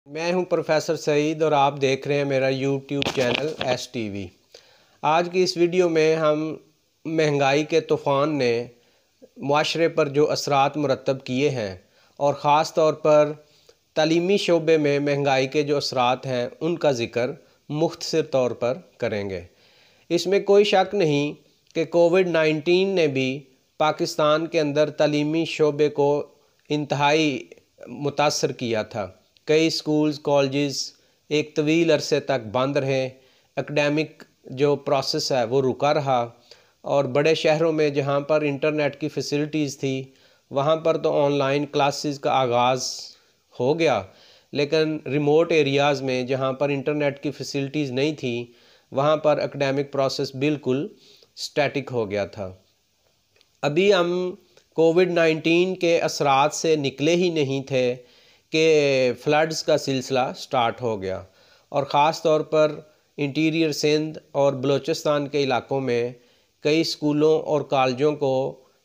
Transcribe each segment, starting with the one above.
मैं हूं प्रोफेसर सईद और आप देख रहे हैं मेरा यूट्यूब चैनल STV। आज की इस वीडियो में हम महंगाई के तूफ़ान ने माशरे पर जो असरात मुरतब किए हैं और ख़ास तौर पर तालीमी शोबे में महंगाई के जो असरात हैं उनका ज़िक्र मुख्तसर तौर पर करेंगे। इसमें कोई शक नहीं कि कोविड-19 ने भी पाकिस्तान के अंदर तालीमी शोबे को इंतहाई मुतासर किया था। कई स्कूल्स कॉलेजेस एक तवील अरसे तक बंद रहे, एकेडमिक जो प्रोसेस है वो रुका रहा और बड़े शहरों में जहाँ पर इंटरनेट की फ़ैसिलिटीज़ थी वहाँ पर तो ऑनलाइन क्लासेस का आगाज़ हो गया, लेकिन रिमोट एरियाज़ में जहाँ पर इंटरनेट की फ़ैसिलिटीज़ नहीं थी वहाँ पर एकेडमिक प्रोसेस बिल्कुल स्टैटिक हो गया था। अभी हम कोविड-19 के असरात से निकले ही नहीं थे कि फ्लड्स का सिलसिला स्टार्ट हो गया और ख़ास तौर पर इंटीरियर सिंध और बलूचिस्तान के इलाकों में कई स्कूलों और कॉलेजों को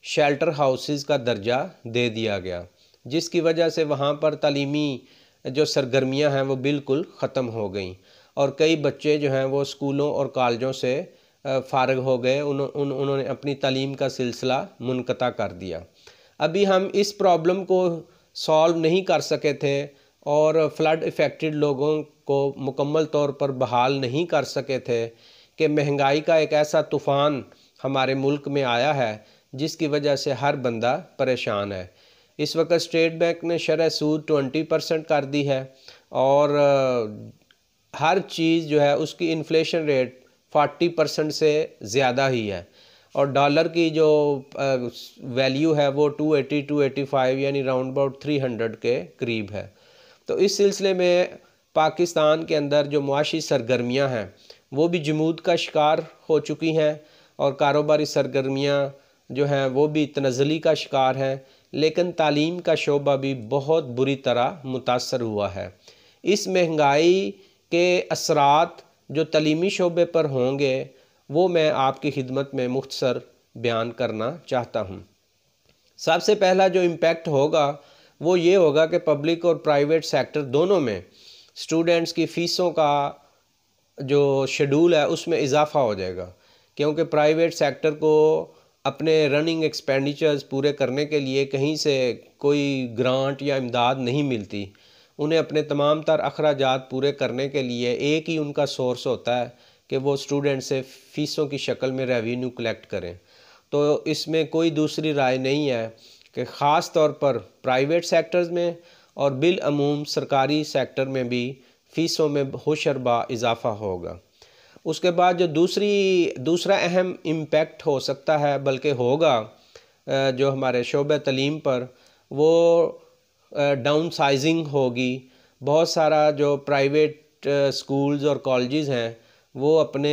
शेल्टर हाउसेस का दर्जा दे दिया गया, जिसकी वजह से वहाँ पर तालीमी जो सरगर्मियाँ हैं वो बिल्कुल ख़त्म हो गई और कई बच्चे जो हैं वो स्कूलों और कॉलेजों से फ़ारिग हो गए। उन्होंने अपनी तालीम का सिलसिला मुनक़ता कर दिया। अभी हम इस प्रॉब्लम को सॉल्व नहीं कर सके थे और फ्लड इफ़ेक्टेड लोगों को मुकम्मल तौर पर बहाल नहीं कर सके थे कि महंगाई का एक ऐसा तूफ़ान हमारे मुल्क में आया है जिसकी वजह से हर बंदा परेशान है। इस वक्त स्टेट बैंक ने शरह सूद 20% कर दी है और हर चीज़ जो है उसकी इन्फ्लेशन रेट 40% से ज़्यादा ही है और डॉलर की जो वैल्यू है वो 280-285 यानी राउंड अबाउट 300 के करीब है। तो इस सिलसिले में पाकिस्तान के अंदर जो मुआशी सरगर्मियाँ हैं वो भी जमूद का शिकार हो चुकी हैं और कारोबारी सरगर्मियाँ जो हैं वो भी तनज़्ज़ुली का शिकार हैं, लेकिन तालीम का शोबा भी बहुत बुरी तरह मुतासर हुआ है। इस महंगाई के असरात जो तालीमी शोबे पर होंगे वो मैं आपकी खिदमत में मुख्तसर बयान करना चाहता हूँ। सबसे पहला जो इम्पेक्ट होगा वो ये होगा कि पब्लिक और प्राइवेट सेक्टर दोनों में स्टूडेंट्स की फ़ीसों का जो शेड्यूल है उसमें इजाफ़ा हो जाएगा, क्योंकि प्राइवेट सेक्टर को अपने रनिंग एक्सपेंडिचर्स पूरे करने के लिए कहीं से कोई ग्रांट या इमदाद नहीं मिलती। उन्हें अपने तमाम तर अखराजात पूरे करने के लिए एक ही उनका सोर्स होता है कि वो स्टूडेंट से फ़ीसों की शक्ल में रेवेन्यू कलेक्ट करें। तो इसमें कोई दूसरी राय नहीं है कि ख़ास तौर पर प्राइवेट सेक्टर्स में और बिलअमूम सरकारी सेक्टर में भी फ़ीसों में होशरबा इजाफ़ा होगा। उसके बाद जो दूसरा अहम इम्पेक्ट हो सकता है बल्कि होगा जो हमारे शोबे तालीम पर, वो डाउन साइजिंग होगी। बहुत सारा जो प्राइवेट स्कूल्स और कॉलेजेस हैं वो अपने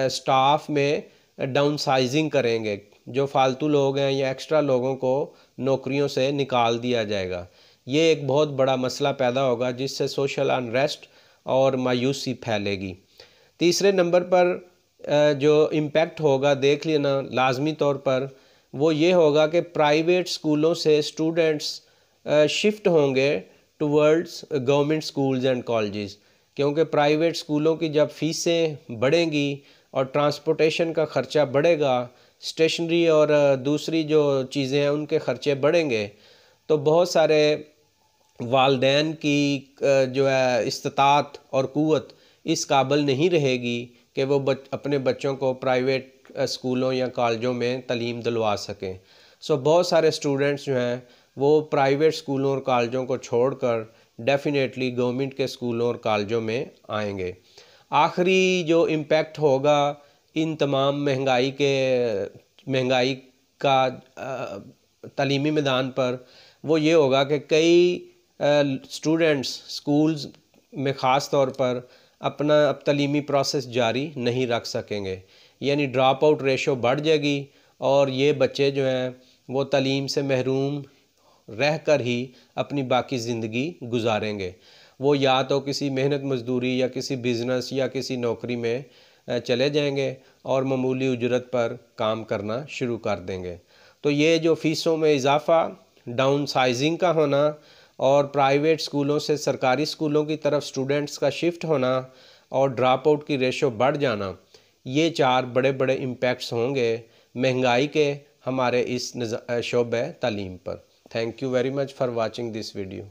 स्टाफ में डाउन साइजिंग करेंगे। जो फालतू लोग हैं या एक्स्ट्रा लोगों को नौकरियों से निकाल दिया जाएगा। ये एक बहुत बड़ा मसला पैदा होगा जिससे सोशल अनरेस्ट और मायूसी फैलेगी। तीसरे नंबर पर जो इम्पेक्ट होगा देख लेना लाजमी तौर पर, वो ये होगा कि प्राइवेट स्कूलों से स्टूडेंट्स शिफ्ट होंगे towards government schools and colleges, क्योंकि प्राइवेट स्कूलों की जब फ़ीसें बढ़ेंगी और ट्रांसपोर्टेशन का ख़र्चा बढ़ेगा, स्टेशनरी और दूसरी जो चीज़ें हैं उनके ख़र्चे बढ़ेंगे, तो बहुत सारे वालदैन की जो है इस्तात और क़ुव्वत इस काबिल नहीं रहेगी कि वो अपने बच्चों को प्राइवेट स्कूलों या कॉलेजों में तालीम दिलवा सकें। सो बहुत सारे स्टूडेंट्स जो हैं वो प्राइवेट स्कूलों और कॉलेजों को छोड़कर डेफिनेटली गवर्नमेंट के स्कूलों और कॉलेजों में आएंगे। आखिरी जो इम्पेक्ट होगा इन तमाम महंगाई का तालीमी मैदान पर, वो ये होगा कि कई स्टूडेंट्स स्कूल्स में ख़ास तौर पर अपना अब तालीमी प्रोसेस जारी नहीं रख सकेंगे, यानी ड्रॉप आउट रेशो बढ़ जाएगी और ये बच्चे जो हैं वो तालीम से महरूम रह कर ही अपनी बाकी ज़िंदगी गुजारेंगे। वो या तो किसी मेहनत मजदूरी या किसी बिज़नेस या किसी नौकरी में चले जाएंगे और मामूली उजरत पर काम करना शुरू कर देंगे। तो ये जो फ़ीसों में इजाफ़ा, डाउन साइजिंग का होना और प्राइवेट स्कूलों से सरकारी स्कूलों की तरफ स्टूडेंट्स का शिफ्ट होना और ड्रॉप आउट की रेशो बढ़ जाना, ये 4 बड़े बड़े इम्पैक्ट्स होंगे महंगाई के हमारे इस शोबे तालीम पर। Thank you very much for watching this video.